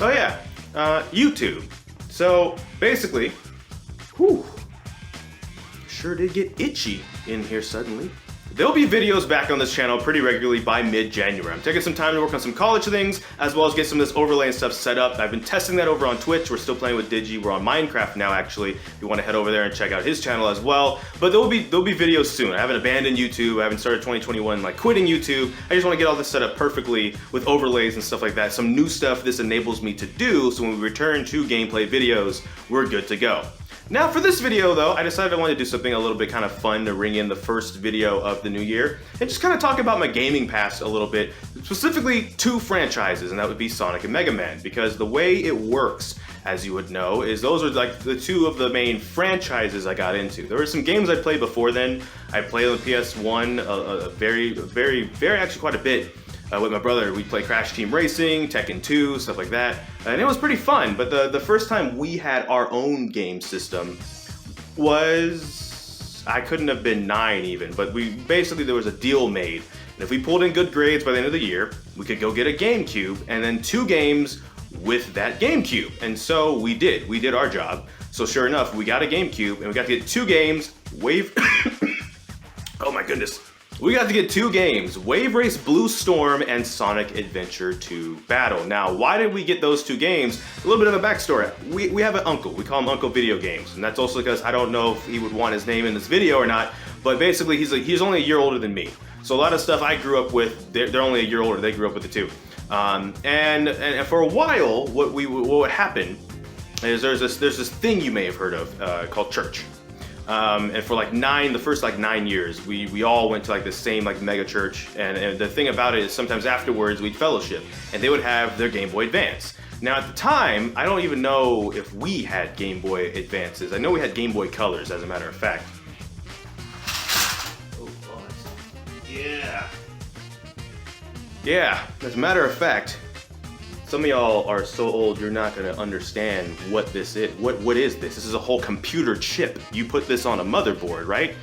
Oh yeah, YouTube. So basically, whew, sure did get itchy in here suddenly. There'll be videos back on this channel pretty regularly by mid-January. I'm taking some time to work on some college things, as well as get some of this overlay and stuff set up. I've been testing that over on Twitch. We're still playing with Digi. We're on Minecraft now, actually. If you want to head over there and check out his channel as well. But there'll be videos soon. I haven't abandoned YouTube. I haven't started 2021 like quitting YouTube. I just want to get all this set up perfectly with overlays and stuff like that. Some new stuff this enables me to do, so when we return to gameplay videos, we're good to go. Now for this video though, I decided I wanted to do something a little bit kind of fun to ring in the first video of the new year and just kind of talk about my gaming past a little bit, specifically two franchises, and that would be Sonic and Mega Man, because the way it works, as you would know, is those are like the two of the main franchises I got into. There were some games I played before then. I played on the PS1 very actually quite a bit. With my brother, we played Crash Team Racing, Tekken 2, stuff like that, and it was pretty fun. But the first time we had our own game system was, I couldn't have been 9 even, but there was a deal made. And if we pulled in good grades by the end of the year, we could go get a GameCube and then 2 games with that GameCube. And so we did our job. So sure enough, we got a GameCube and we got to get 2 games, oh my goodness. We got to get 2 games, Wave Race Blue Storm and Sonic Adventure 2 Battle. Now, why did we get those 2 games? A little bit of a backstory. We have an uncle. We call him Uncle Video Games. And that's also because I don't know if he would want his name in this video or not, but basically he's only a year older than me. So a lot of stuff I grew up with, they're only a year older. They grew up with it too. And for a while, what would happen is there's this thing you may have heard of called church. And for like the first 9 years, we all went to like the same like mega church, and the thing about it is sometimes afterwards we'd fellowship, and they would have their Game Boy Advance. Now at the time, I don't even know if we had Game Boy Advances. I know we had Game Boy Colors, as a matter of fact. Oh, yeah. Yeah, as a matter of fact, some of y'all are so old you're not gonna understand what this is. What is this? This is a whole computer chip. You put this on a motherboard, right?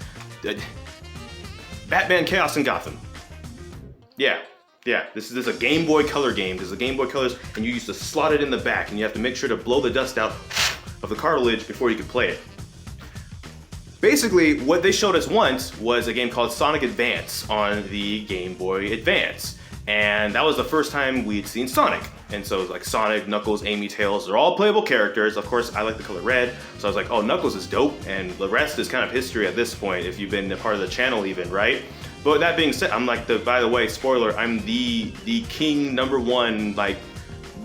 Batman Chaos and Gotham. Yeah. This is a Game Boy Color game. This is a Game Boy Colors, and you used to slot it in the back, and you have to make sure to blow the dust out of the cartilage before you could play it. Basically, what they showed us once was a game called Sonic Advance on the Game Boy Advance. And that was the first time we'd seen Sonic. And so it was like Sonic, Knuckles, Amy, Tails, they're all playable characters. Of course, I like the color red, so I was like, oh, Knuckles is dope, and the rest is kind of history at this point, if you've been a part of the channel even, right? But with that being said, I'm like, by the way, spoiler, I'm the king #1, like,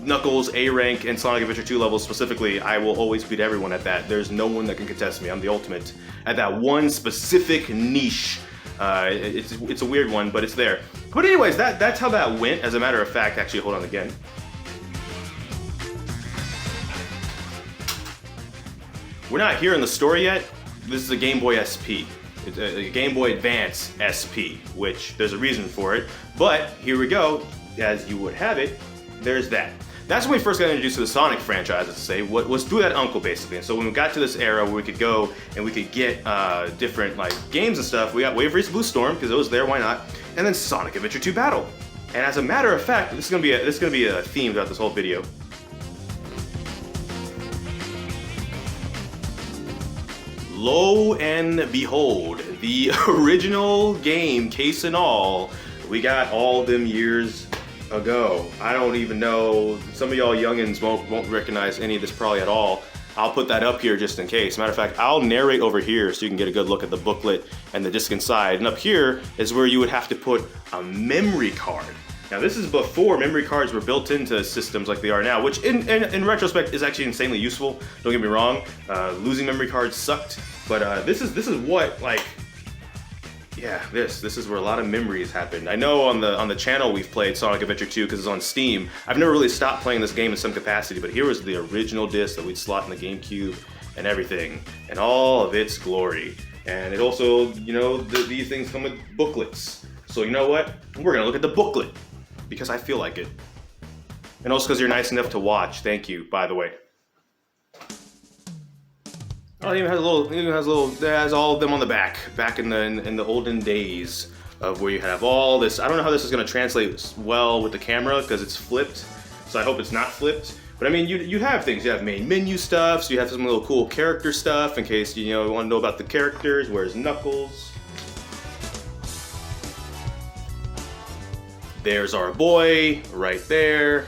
Knuckles, A rank, and Sonic Adventure 2 levels specifically. I will always beat everyone at that. There's no one that can contest me. I'm the ultimate at that one specific niche. It's a weird one, but it's there. But anyways, that's how that went. As a matter of fact, actually, hold on again. We're not here in the story yet. This is a Game Boy SP. It's a Game Boy Advance SP, which there's a reason for it. But here we go. As you would have it, there's that. That's when we first got introduced to the Sonic franchise, let's say, was through that uncle, basically. And so when we got to this era where we could go and we could get different like games and stuff, we got Wave Race Blue Storm, because it was there, why not? And then Sonic Adventure 2 Battle. And as a matter of fact, this is gonna be a theme throughout this whole video. Lo and behold, the original game, case and all, we got all them years ago. I don't even know, some of y'all youngins won't recognize any of this probably at all. I'll put that up here just in case. Matter of fact, I'll narrate over here so you can get a good look at the booklet and the disc inside. And up here is where you would have to put a memory card. Now this is before memory cards were built into systems like they are now, which in retrospect is actually insanely useful. Don't get me wrong, losing memory cards sucked, but this is what, like, yeah, this is where a lot of memories happened. I know on the channel we've played Sonic Adventure 2 because it's on Steam. I've never really stopped playing this game in some capacity, but here was the original disc that we'd slot in the GameCube and everything, and all of its glory. And it also, you know, these things come with booklets. So you know what? We're gonna look at the booklet because I feel like it. And also because you're nice enough to watch. Thank you, by the way. Oh, it even has a little, it has all of them on the back in the olden days of where you have all this. I don't know how this is going to translate well with the camera because it's flipped, so I hope it's not flipped. But I mean, you have things. You have main menu stuff, so you have some little cool character stuff in case you want to know about the characters. Where's Knuckles? There's our boy right there.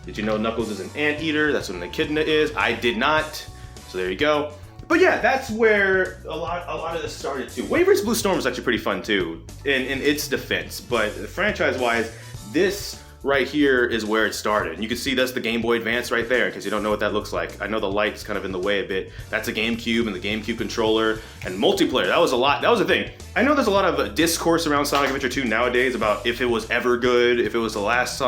Did you know Knuckles is an anteater? That's what an echidna is. I did not. So there you go. But yeah, that's where a lot of this started too. Waver's Blue Storm was actually pretty fun too, in its defense. But franchise-wise, this right here is where it started. And you can see that's the Game Boy Advance right there, in case you don't know what that looks like. I know the light's kind of in the way a bit. That's a GameCube and the GameCube controller and multiplayer. That was a lot. That was the thing. I know there's a lot of discourse around Sonic Adventure 2 nowadays about if it was ever good, if it was the last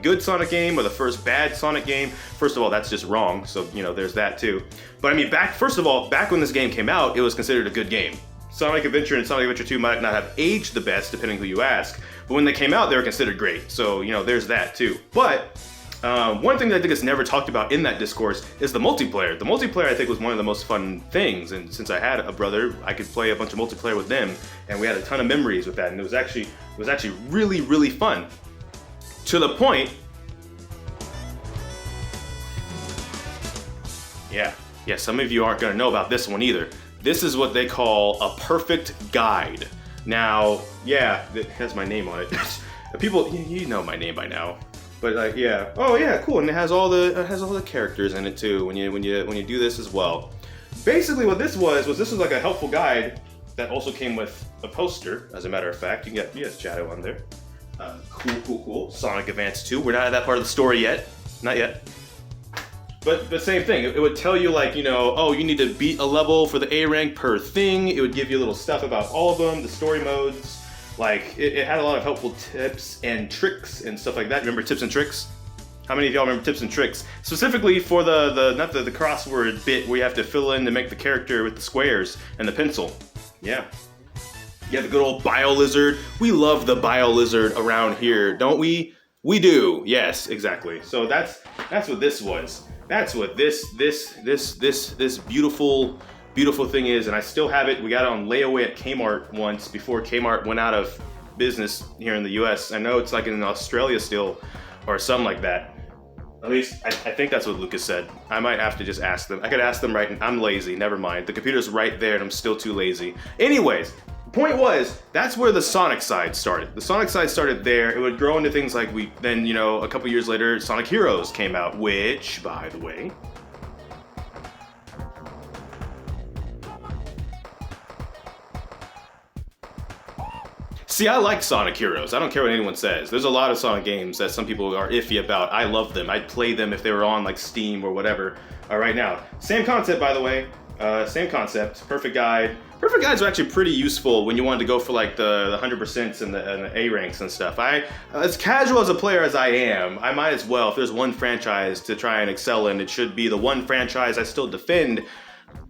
good Sonic game or the first bad Sonic game. First of all, that's just wrong. So, there's that too. But I mean, first of all, back when this game came out, it was considered a good game. Sonic Adventure and Sonic Adventure 2 might not have aged the best, depending who you ask. But when they came out, they were considered great. So, there's that too. But one thing that I think is never talked about in that discourse is the multiplayer. The multiplayer, I think, was one of the most fun things. And since I had a brother, I could play a bunch of multiplayer with them. And we had a ton of memories with that. And it was actually really, really fun. To the point... Yeah, some of you aren't going to know about this one either. This is what they call a perfect guide. Now, yeah, it has my name on it. People, you know my name by now. But like, yeah, oh yeah, cool, and it has all the characters in it too. When you do this as well. Basically, what this was like a helpful guide that also came with a poster. As a matter of fact, you get Shadow on there. Cool. Sonic Advance 2. We're not at that part of the story yet, not yet. But the same thing, it would tell you like, oh, you need to beat a level for the A rank per thing. It would give you little stuff about all of them, the story modes. Like, it had a lot of helpful tips and tricks and stuff like that. Remember tips and tricks? How many of y'all remember tips and tricks? Specifically for not the crossword bit where you have to fill in to make the character with the squares and the pencil. Yeah. You have the good old Bio Lizard. We love the Bio Lizard around here, don't we? We do. Yes, exactly. So that's what this was. That's what this beautiful thing is, and I still have it. We got it on layaway at Kmart once before Kmart went out of business here in the US. I know it's like in Australia still, or something like that. At least I think that's what Lucas said. I might have to just ask them. I could ask them right now. I'm lazy, never mind. The computer's right there and I'm still too lazy. Anyways, the point was, that's where the Sonic side started. The Sonic side started there. It would grow into things like a couple years later, Sonic Heroes came out, which, by the way, see, I like Sonic Heroes. I don't care what anyone says. There's a lot of Sonic games that some people are iffy about. I love them. I'd play them if they were on like Steam or whatever. Right now, same concept, by the way. Same concept. Perfect guide. Perfect guides are actually pretty useful when you wanted to go for like the 100% and the A ranks and stuff. As casual as a player as I am, I might as well, if there's one franchise to try and excel in, it should be the one franchise I still defend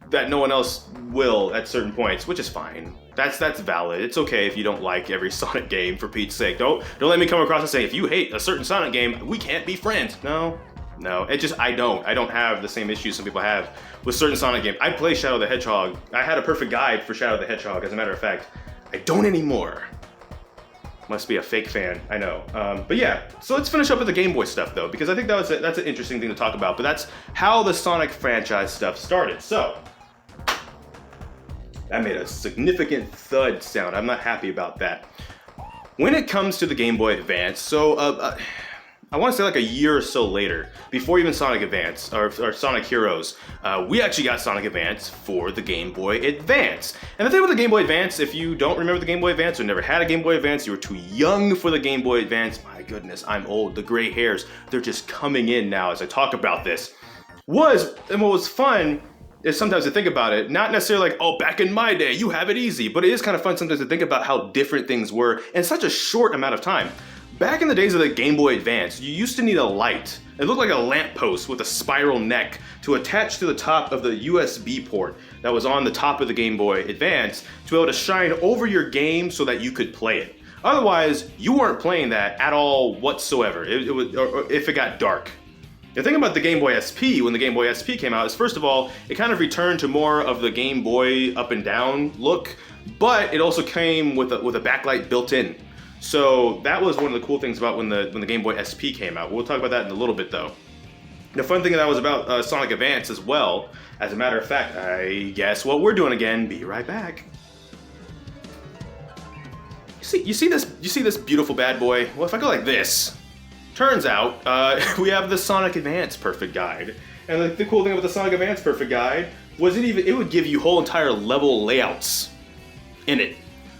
that no one else will at certain points, which is fine. That's valid. It's okay if you don't like every Sonic game, for Pete's sake. Don't let me come across and say, if you hate a certain Sonic game, we can't be friends. No, it just, I don't have the same issues some people have with certain Sonic games. I play Shadow the Hedgehog. I had a perfect guide for Shadow the Hedgehog, as a matter of fact. I don't anymore. Must be a fake fan, I know. But yeah, so let's finish up with the Game Boy stuff though, because I think that's an interesting thing to talk about, but that's how the Sonic franchise stuff started. So, that made a significant thud sound. I'm not happy about that. When it comes to the Game Boy Advance, so I want to say like a year or so later, before even Sonic Advance or Sonic Heroes, we actually got Sonic Advance for the Game Boy Advance. And the thing with the Game Boy Advance, if you don't remember the Game Boy Advance or never had a Game Boy Advance, you were too young for the Game Boy Advance. My goodness, I'm old. The gray hairs, they're just coming in now as I talk about this. What was fun is sometimes to think about it, not necessarily like, oh, back in my day, you have it easy, but it is kind of fun sometimes to think about how different things were in such a short amount of time. Back in the days of the Game Boy Advance, you used to need a light. It looked like a lamppost with a spiral neck to attach to the top of the USB port that was on the top of the Game Boy Advance to be able to shine over your game so that you could play it. Otherwise, you weren't playing that at all whatsoever. It was, or if it got dark. The thing about the Game Boy SP, when the Game Boy SP came out, is first of all, it kind of returned to more of the Game Boy up and down look, but it also came with a backlight built in. So that was one of the cool things about when the Game Boy SP came out. We'll talk about that in a little bit though. The fun thing that was about Sonic Advance as well, as a matter of fact, I guess what we're doing again, be right back. You see this beautiful bad boy? Well, if I go like this, turns out we have the Sonic Advance Perfect Guide. And the cool thing about the Sonic Advance Perfect Guide was it would give you whole entire level layouts in it.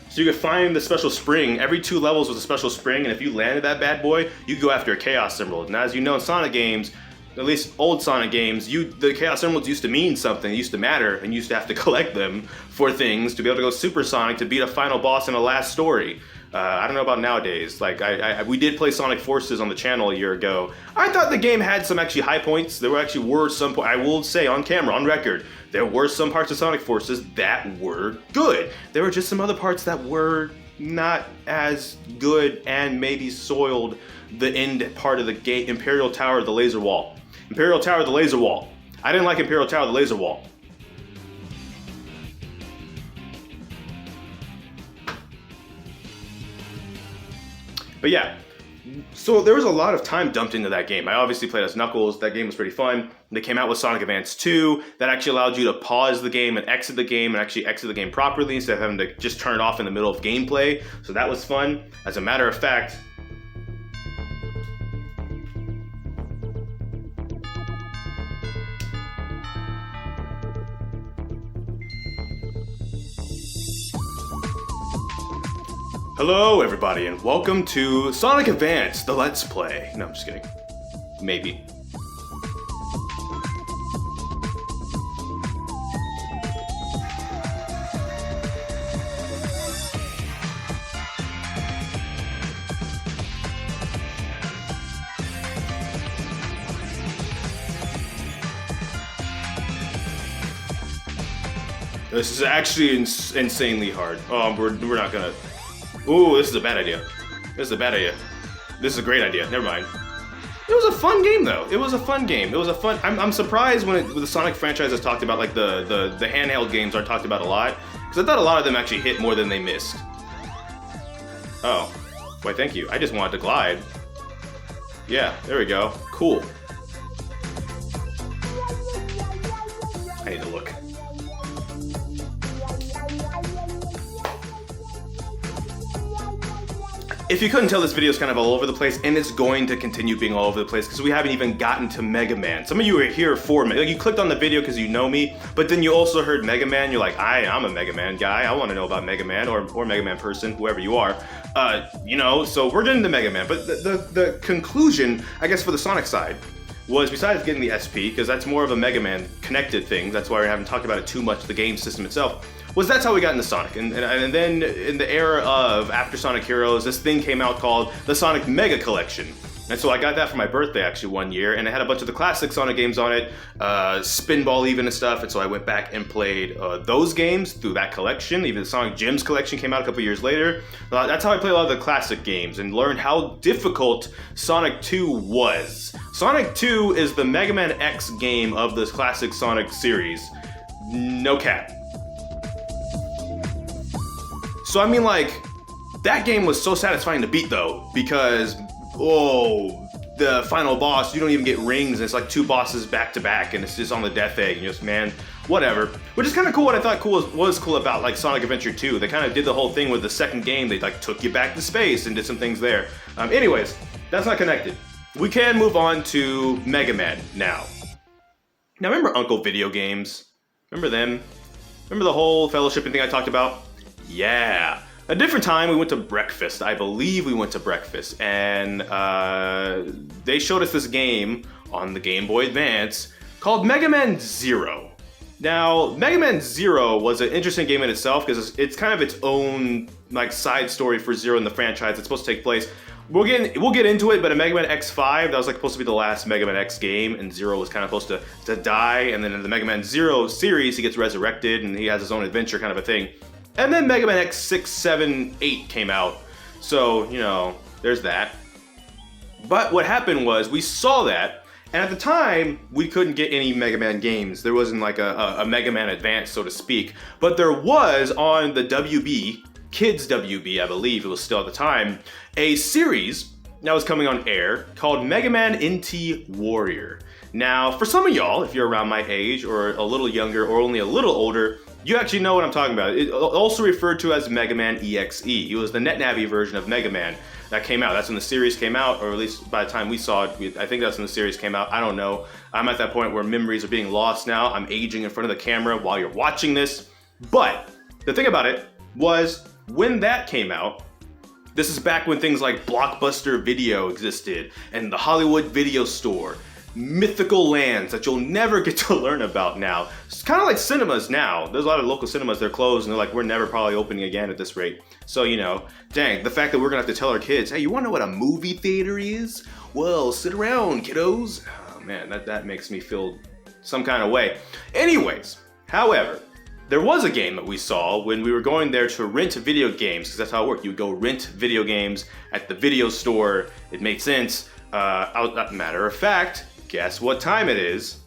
So you could find the special spring. Every 2 levels was a special spring, and if you landed that bad boy, you could go after a Chaos Emerald. And as you know in Sonic games, at least old Sonic games, the Chaos Emeralds used to mean something, it used to matter, and you used to have to collect them for things to be able to go Super Sonic to beat a final boss in a last story. I don't know about nowadays. Like we did play Sonic Forces on the channel a year ago. I thought the game had some actually high points. There were some. I will say on camera, on record, there were some parts of Sonic Forces that were good. There were just some other parts that were not as good and maybe soiled the end part of the game. Imperial Tower of the Laser Wall. Imperial Tower of the Laser Wall. I didn't like Imperial Tower of the Laser Wall. But yeah, so there was a lot of time dumped into that game. I obviously played as Knuckles. That game was pretty fun. They came out with Sonic Advance 2. That actually allowed you to pause the game and exit the game and actually exit the game properly instead of having to just turn it off in the middle of gameplay. So that was fun. As a matter of fact, hello everybody and welcome to Sonic Advance, the Let's Play. No, I'm just kidding. Maybe. This is actually insanely hard. Oh, we're not gonna... Ooh, this is a bad idea. This is a bad idea. This is a great idea. Never mind. It was a fun game, though. It was a fun game. It was a fun... I'm surprised when the Sonic franchise is talked about, like the handheld games are talked about a lot, because I thought a lot of them actually hit more than they missed. Oh. Why, thank you. I just wanted to glide. Yeah, there we go. Cool. I need to look. If you couldn't tell, this video is kind of all over the place, and it's going to continue being all over the place because we haven't even gotten to Megaman. Some of you are here for me. Like, you clicked on the video because you know me, but then you also heard Megaman. You're like, I'm a Megaman guy. I want to know about Megaman or Megaman person, whoever you are. You know, so we're getting to Megaman. But the conclusion, I guess, for the Sonic side was, besides getting the SP, because that's more of a Megaman connected thing, that's why we haven't talked about it too much, the game system itself, was that's how we got into Sonic. And then in the era of after Sonic Heroes, this thing came out called the Sonic Mega Collection. And so I got that for my birthday actually one year, and it had a bunch of the classic Sonic games on it, Spinball even and stuff, and so I went back and played those games through that collection. Even the Sonic Gems collection came out a couple years later. That's how I played a lot of the classic games and learned how difficult Sonic 2 was. Sonic 2 is the Mega Man X game of this classic Sonic series. No cap. So I mean, like, that game was so satisfying to beat though, because, oh, the final boss, you don't even get rings, and it's like 2 bosses back to back, and it's just on the death egg, and just, man, whatever. Which is kind of cool. What I thought was cool about, like, Sonic Adventure 2. They kind of did the whole thing with the second game. They, like, took you back to space and did some things there. Anyways, that's not connected. We can move on to Mega Man now. Now, remember Uncle Video Games? Remember them? Remember the whole fellowshipping thing I talked about? Yeah. A different time, we went to breakfast. I believe we went to breakfast, and they showed us this game on the Game Boy Advance called Mega Man Zero. Now, Mega Man Zero was an interesting game in itself because it's kind of its own, like, side story for Zero in the franchise. It's supposed to take place. We'll get into it, but in Mega Man X5, that was like supposed to be the last Mega Man X game, and Zero was kind of supposed to die, and then in the Mega Man Zero series, he gets resurrected, and he has his own adventure kind of a thing. And then Mega Man X 6, 7, 8 came out. So, you know, there's that. But what happened was, we saw that, And at the time, we couldn't get any Mega Man games. There wasn't like a Mega Man Advance, so to speak. But there was on the WB, Kids WB, I believe it was still at the time, a series that was coming on air called Megaman NT Warrior. Now, for some of y'all, if you're around my age or a little younger or only a little older, you actually know what I'm talking about. It's also referred to as Megaman EXE. It was the NetNavi version of Mega Man that came out. That's when the series came out, or at least by the time we saw it, I think that's when the series came out. I don't know. I'm at that point where memories are being lost now. I'm aging in front of the camera while you're watching this. But the thing about it was, when that came out, this is back when things like Blockbuster Video existed and the Hollywood Video Store, mythical lands that you'll never get to learn about now. It's kind of like cinemas now. There's a lot of local cinemas, they're closed and they're like, we're never probably opening again at this rate. So, you know, dang, the fact that we're gonna have to tell our kids, hey, you wanna know what a movie theater is? Well, sit around, kiddos. Oh man, that makes me feel some kind of way. Anyways, however, there was a game that we saw when we were going there to rent video games, because that's how it worked. You would go rent video games at the video store. It made sense. Matter of fact, guess what time it is?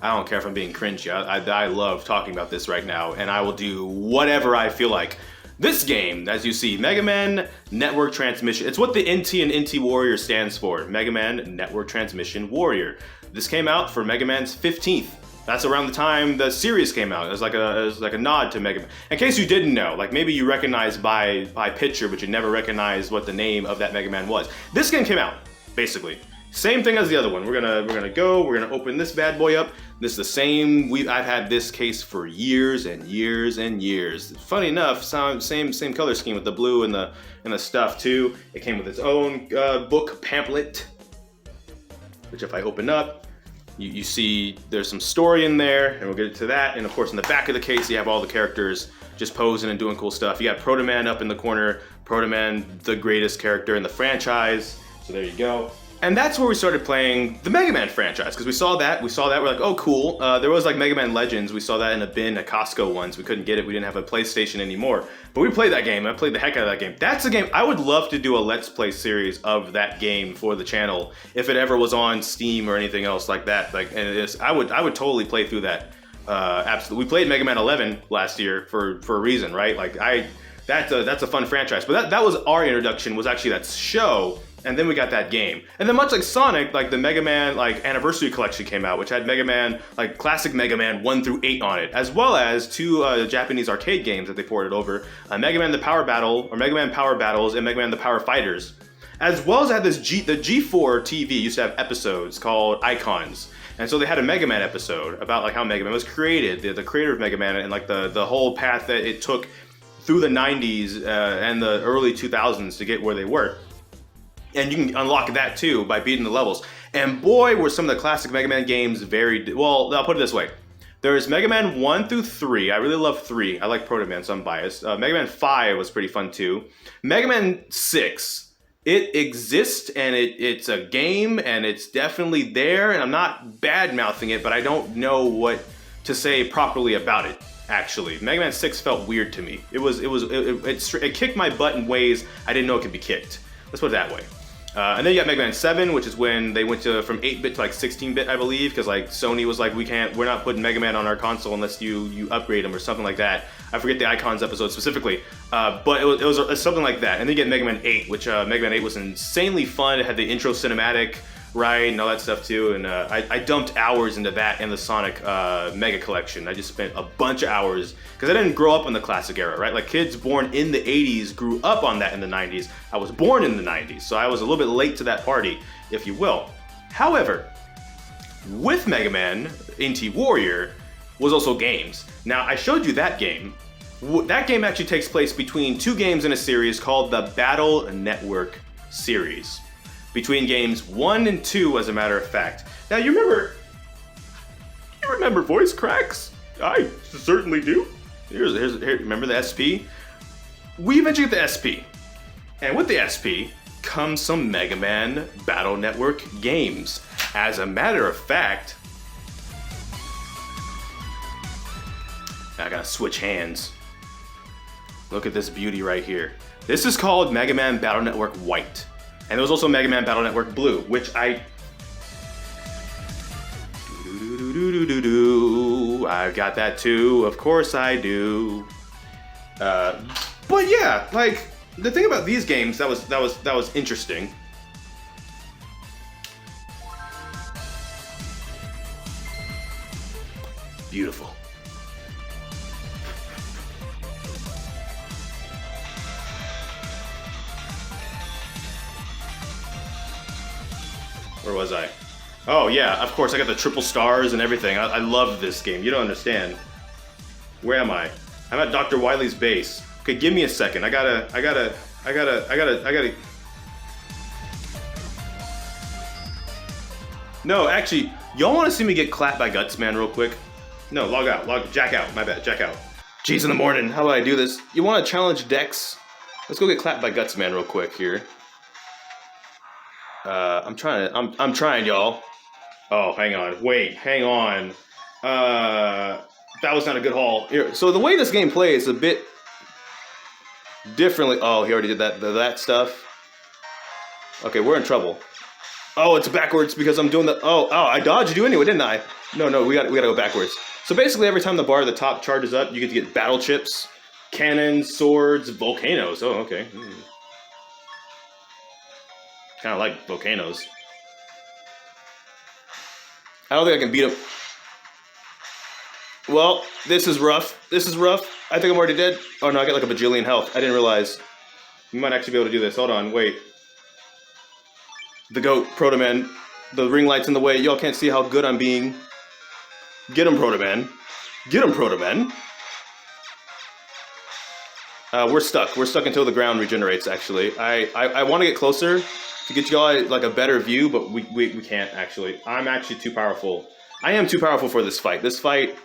I don't care if I'm being cringy. I love talking about this right now, and I will do whatever I feel like. This game, as you see, Mega Man Network Transmission. It's what the NT and NT Warrior stands for. Mega Man Network Transmission Warrior. This came out for Mega Man's 15th. That's around the time the series came out. It was like a nod to Mega Man. In case you didn't know, like maybe you recognize by picture, but you never recognized what the name of that Mega Man was. This game came out, basically. Same thing as the other one. We're gonna open this bad boy up. This is the same. I've had this case for years and years and years. Funny enough, same color scheme with the blue and the stuff too. It came with its own book pamphlet, which if I open up, you see there's some story in there, and we'll get to that. And of course, in the back of the case, you have all the characters just posing and doing cool stuff. You got Proto Man up in the corner. Proto Man, the greatest character in the franchise. So there you go. And that's where we started playing the Mega Man franchise, because we saw that, we're like, oh cool. There was like Mega Man Legends, we saw that in a bin at Costco once. We couldn't get it, we didn't have a PlayStation anymore. But we played that game, I played the heck out of that game. That's a game, I would love to do a Let's Play series of that game for the channel, if it ever was on Steam or anything else like that. Like, and it is, I would totally play through that. Absolutely. We played Mega Man 11 last year for a reason, right? Like that's a fun franchise. But that was our introduction, was actually that show. And then we got that game. And then much like Sonic, like the Mega Man like Anniversary Collection came out, which had Mega Man, like classic Mega Man 1 through 8 on it, as well as two Japanese arcade games that they ported over, Mega Man the Power Battle, or Mega Man Power Battles, and Mega Man the Power Fighters. As well as had this the G4 TV used to have episodes called Icons. And so they had a Mega Man episode about like how Mega Man was created, the creator of Mega Man, and like the whole path that it took through the 90s and the early 2000s to get where they were. And you can unlock that too by beating the levels. And boy, were some of the classic Mega Man games very, well, I'll put it this way. There's Mega Man 1 through 3. I really love 3. I like Proto Man, so I'm biased. Mega Man 5 was pretty fun too. Mega Man 6, it exists and it's a game and it's definitely there. And I'm not bad-mouthing it, but I don't know what to say properly about it. Actually, Mega Man 6 felt weird to me. It kicked my butt in ways I didn't know it could be kicked. Let's put it that way. And then you got Mega Man 7, which is when they went from 8-bit to like 16-bit, I believe, because like Sony was like, we're not putting Mega Man on our console unless you upgrade them or something like that. I forget the Icons episode specifically, but it was something like that. And then you get Mega Man 8, which Mega Man 8 was insanely fun. It had the intro cinematic, right, and all that stuff too. And I dumped hours into that and the Sonic Mega Collection. I just spent a bunch of hours, because I didn't grow up in the classic era, right? Like kids born in the 80s grew up on that in the 90s. I was born in the 90s, so I was a little bit late to that party, if you will. However, with Mega Man NT Warrior was also games. Now, I showed you that game. That game actually takes place between two games in a series called the Battle Network series. Between games 1 and 2, as a matter of fact. Now, you remember voice cracks? I certainly do. Here, remember the SP? We eventually get the SP. And with the SP comes some Mega Man Battle Network games. As a matter of fact, I gotta switch hands. Look at this beauty right here. This is called Mega Man Battle Network White. And there was also Mega Man Battle Network Blue, which I've got that too. Of course I do. But yeah, like the thing about these games that was interesting. Beautiful. Where was I? Oh yeah, of course I got the triple stars and everything. I love this game. You don't understand. Where am I? I'm at Dr. Wily's base. Okay, give me a second. I gotta. No, actually, y'all want to see me get clapped by Guts, man, real quick? No, jack out. My bad, jack out. Jeez, in the morning. How do I do this? You want to challenge Dex? Let's go get clapped by Guts, man, real quick here. I'm trying, y'all. Oh, hang on. Wait, hang on. That was not a good haul. Here, so the way this game plays is a bit differently. Oh, he already did that stuff. Okay, we're in trouble. Oh, it's backwards because I'm doing the. Oh, I dodged you anyway, didn't I? No, we gotta go backwards. So basically, every time the bar at the top charges up, you get to get battle chips, cannons, swords, volcanoes. Oh, okay. Kind of like volcanoes. I don't think I can beat him. Well, this is rough. I think I'm already dead. Oh no, I got like a bajillion health. I didn't realize. We might actually be able to do this. Hold on, wait. The goat, Proto Man. The ring light's in the way. Y'all can't see how good I'm being. Get him, Proto Man. Get him, Proto Man. We're stuck. We're stuck until the ground regenerates, actually. I want to get closer to get y'all like a better view, but we can't, actually. I'm actually too powerful. I am too powerful for this fight. This fight,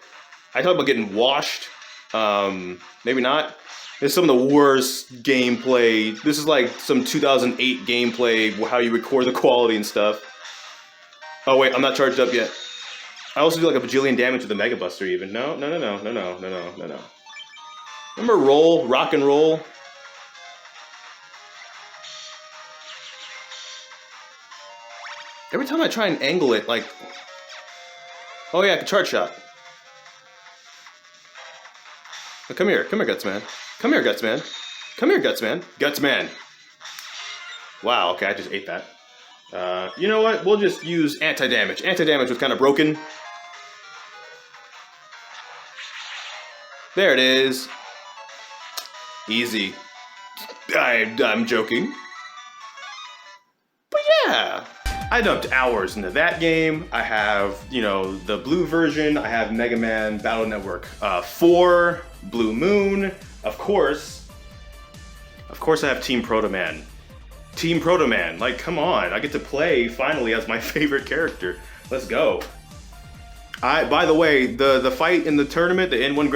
I talk about getting washed. Maybe not. It's some of the worst gameplay. This is like some 2008 gameplay, how you record the quality and stuff. Oh wait, I'm not charged up yet. I also do like a bajillion damage with the Mega Buster even. No. Remember roll, rock and roll? Every time I try and angle it, like... Oh yeah, I can charge shot. But come here, Gutsman. Come here, Gutsman. Come here, Gutsman. Gutsman. Wow, okay, I just ate that. You know what? We'll just use anti-damage. Anti-damage was kind of broken. There it is. Easy. I'm joking. But yeah. I dumped hours into that game. I have, you know, the blue version. I have Mega Man Battle Network 4, Blue Moon. Of course, I have Team Proto Man. Team Proto Man, like, come on. I get to play, finally, as my favorite character. Let's go. By the way, the fight in the tournament, the N1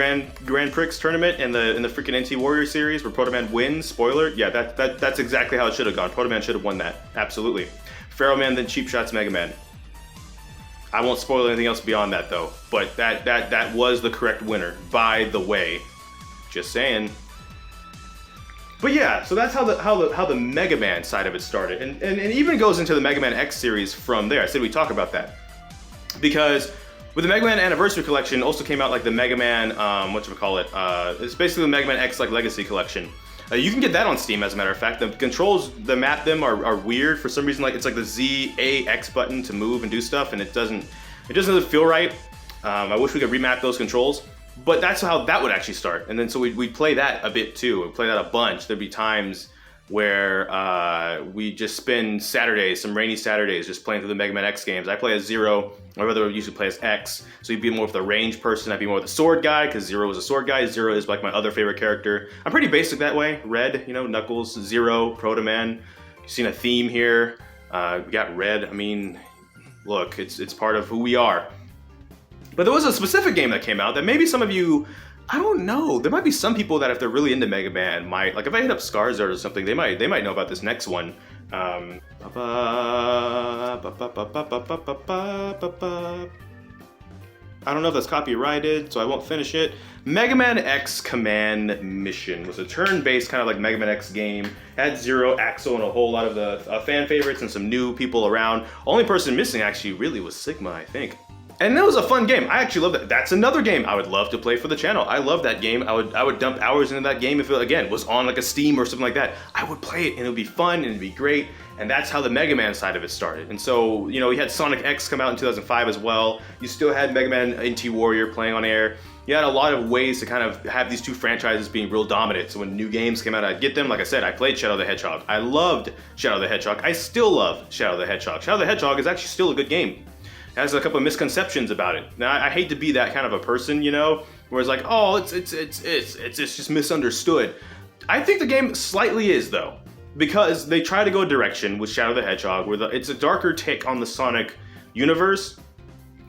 Grand Prix tournament and the freaking NT Warrior series where Proto Man wins, spoiler, yeah, that's exactly how it should have gone. Proto Man should have won that, absolutely. Pharaoh Man, then Cheap Shots Mega Man. I won't spoil anything else beyond that though, but that was the correct winner, by the way. Just saying. But yeah, so that's how the Mega Man side of it started, and it even goes into the Mega Man X series from there. I said we talk about that because with the Mega Man Anniversary Collection also came out like the Mega Man whatchamacallit, it's basically the Mega Man X like Legacy Collection. You can get that on Steam, as a matter of fact. The controls, the map them are weird for some reason. Like it's like the Z, A, X button to move and do stuff, and it doesn't feel right. I wish we could remap those controls, but that's how that would actually start. And then so we'd play that a bit too. We'd play that a bunch. There'd be times where we just spend Saturdays, some rainy Saturdays, just playing through the Mega Man X games. I play as Zero. My brother would usually play as X, so he'd be more of the range person. I'd be more of the sword guy, because Zero was a sword guy. Zero is like my other favorite character. I'm pretty basic that way. Red, you know, Knuckles, Zero, Proto Man. You've seen a theme here. We got Red. I mean, look, it's part of who we are. But there was a specific game that came out that maybe some of you, I don't know. There might be some people that if they're really into Mega Man might, like if I hit up Skarzard or something, they might know about this next one. I don't know if that's copyrighted, so I won't finish it. Megaman X Command Mission was a turn-based kind of like Megaman X game. Had Zero, Axel, and a whole lot of the fan favorites and some new people around. Only person missing actually really was Sigma, I think. And that was a fun game. I actually love that. That's another game I would love to play for the channel. I love that game. I would dump hours into that game if it, again, was on like a Steam or something like that. I would play it and it would be fun and it'd be great. And that's how the Mega Man side of it started. And so, you know, you had Sonic X come out in 2005 as well. You still had Mega Man NT Warrior playing on air. You had a lot of ways to kind of have these two franchises being real dominant. So when new games came out, I'd get them. Like I said, I played Shadow the Hedgehog. I loved Shadow the Hedgehog. I still love Shadow the Hedgehog. Shadow the Hedgehog is actually still a good game. Has a couple of misconceptions about it. Now, I hate to be that kind of a person, you know, where it's like, oh, it's just misunderstood. I think the game slightly is, though, because they try to go a direction with Shadow the Hedgehog where it's a darker take on the Sonic universe,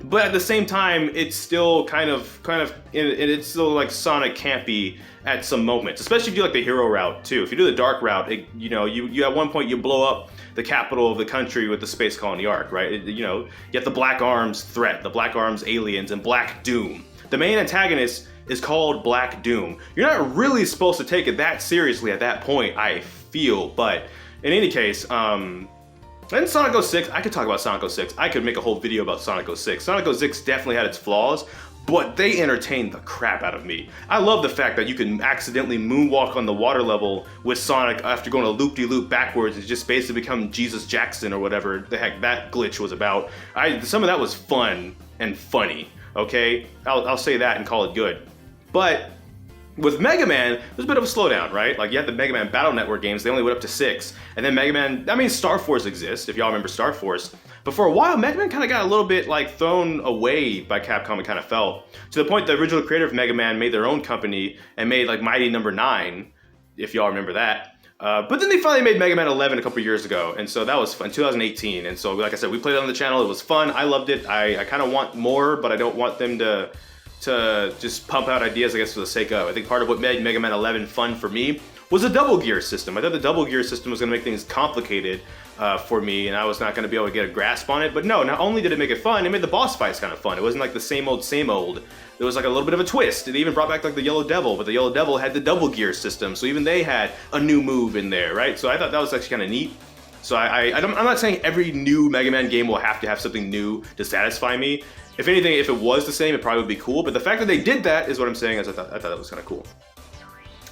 but at the same time, it's still it's still like Sonic campy at some moments, especially if you do like the hero route too. If you do the dark route, you at one point you blow up the capital of the country with the space colony Ark, right? You have the Black Arms threat, the Black Arms aliens, and Black Doom. The main antagonist is called Black Doom. You're not really supposed to take it that seriously at that point, I feel, but in any case, and Sonic 06, I could talk about Sonic 06. I could make a whole video about Sonic 06. Sonic 06 definitely had its flaws, but they entertained the crap out of me. I love the fact that you can accidentally moonwalk on the water level with Sonic after going a loop-de-loop backwards and just basically become Jesus Jackson or whatever the heck that glitch was about. Some of that was fun and funny, okay? I'll say that and call it good. But with Mega Man, there's a bit of a slowdown, right? Like you had the Mega Man Battle Network games, they only went up to 6. And then Mega Man, I mean, Star Force exists, if y'all remember Star Force. But for a while, Mega Man kind of got a little bit like thrown away by Capcom, it kind of felt. To the point the original creator of Mega Man made their own company and made like Mighty Number 9, if y'all remember that. But then they finally made Mega Man 11 a couple years ago, and so that was fun, 2018. And so, like I said, we played it on the channel, it was fun, I loved it. I kind of want more, but I don't want them to just pump out ideas, I guess, for the sake of. I think part of what made Mega Man 11 fun for me was the double gear system. I thought the double gear system was going to make things complicated for me, and I was not going to be able to get a grasp on it. But no, not only did it make it fun, it made the boss fights kind of fun. It wasn't like the same old, same old. There was like a little bit of a twist. It even brought back like the Yellow Devil, but the Yellow Devil had the double gear system, so even they had a new move in there, right? So I thought that was actually kind of neat. So I'm not saying every new Mega Man game will have to have something new to satisfy me. If anything, if it was the same, it probably would be cool. But the fact that they did that is what I'm saying. I thought that was kind of cool.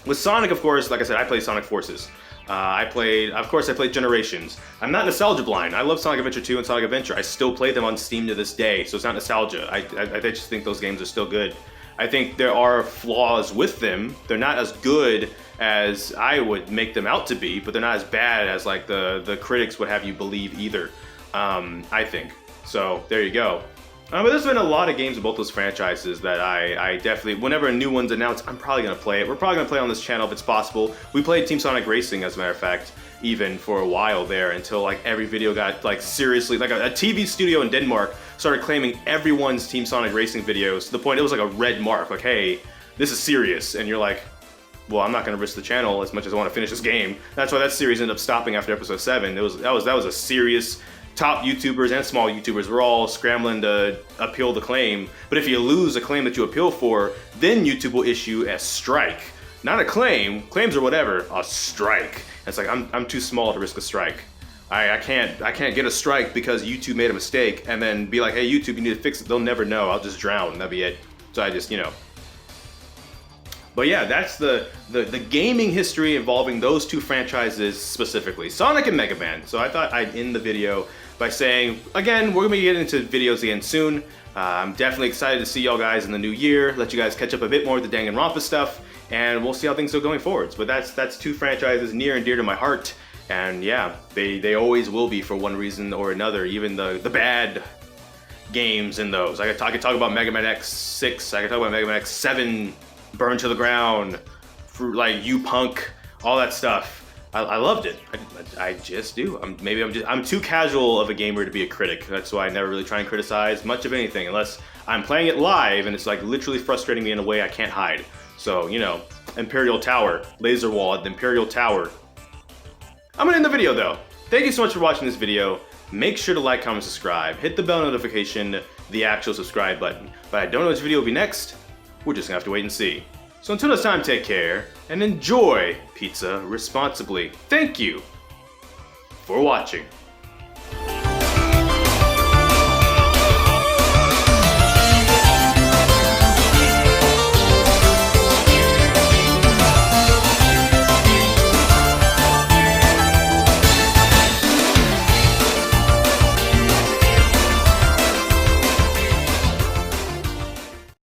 With Sonic, of course, like I said, I played Sonic Forces. I played Generations. I'm not nostalgia blind. I love Sonic Adventure 2 and Sonic Adventure. I still play them on Steam to this day, so it's not nostalgia. I just think those games are still good. I think there are flaws with them. They're not as good as I would make them out to be, but they're not as bad as like the critics would have you believe either, I think. So there you go. But there's been a lot of games of both those franchises that I definitely, whenever a new one's announced, I'm probably going to play it. We're probably going to play on this channel if it's possible. We played Team Sonic Racing, as a matter of fact, even for a while there, until like every video got like seriously, like a TV studio in Denmark started claiming everyone's Team Sonic Racing videos to the point it was like a red mark, like, hey, this is serious. And you're like, well, I'm not going to risk the channel as much as I want to finish this game. That's why that series ended up stopping after episode 7. That was a serious. Top YouTubers and small YouTubers were all scrambling to appeal the claim. But if you lose a claim that you appeal for, then YouTube will issue a strike. Not a claim. Claims or whatever. A strike. And it's like I'm too small to risk a strike. I can't get a strike because YouTube made a mistake and then be like, hey YouTube, you need to fix it. They'll never know. I'll just drown. That'd be it. So I just, But yeah, that's the gaming history involving those two franchises specifically, Sonic and Mega Man. So I thought I'd end the video by saying, again, we're gonna be getting into videos again soon. I'm definitely excited to see y'all guys in the new year, let you guys catch up a bit more with the Danganronpa stuff, and we'll see how things go going forwards. But that's two franchises near and dear to my heart, and yeah, they always will be for one reason or another, even the bad games in those. I could talk about Mega Man X6, I could talk about Mega Man X7, Burn to the Ground, for like U-Punk, all that stuff. I loved it. I just do. I'm too casual of a gamer to be a critic. That's why I never really try and criticize much of anything unless I'm playing it live and it's like literally frustrating me in a way I can't hide. So, Imperial Tower, Laser Wall at the Imperial Tower. I'm gonna end the video though. Thank you so much for watching this video. Make sure to like, comment, subscribe, hit the bell notification, the actual subscribe button. But I don't know which video will be next. We're just gonna have to wait and see. So until next time, take care and enjoy pizza responsibly. Thank you for watching.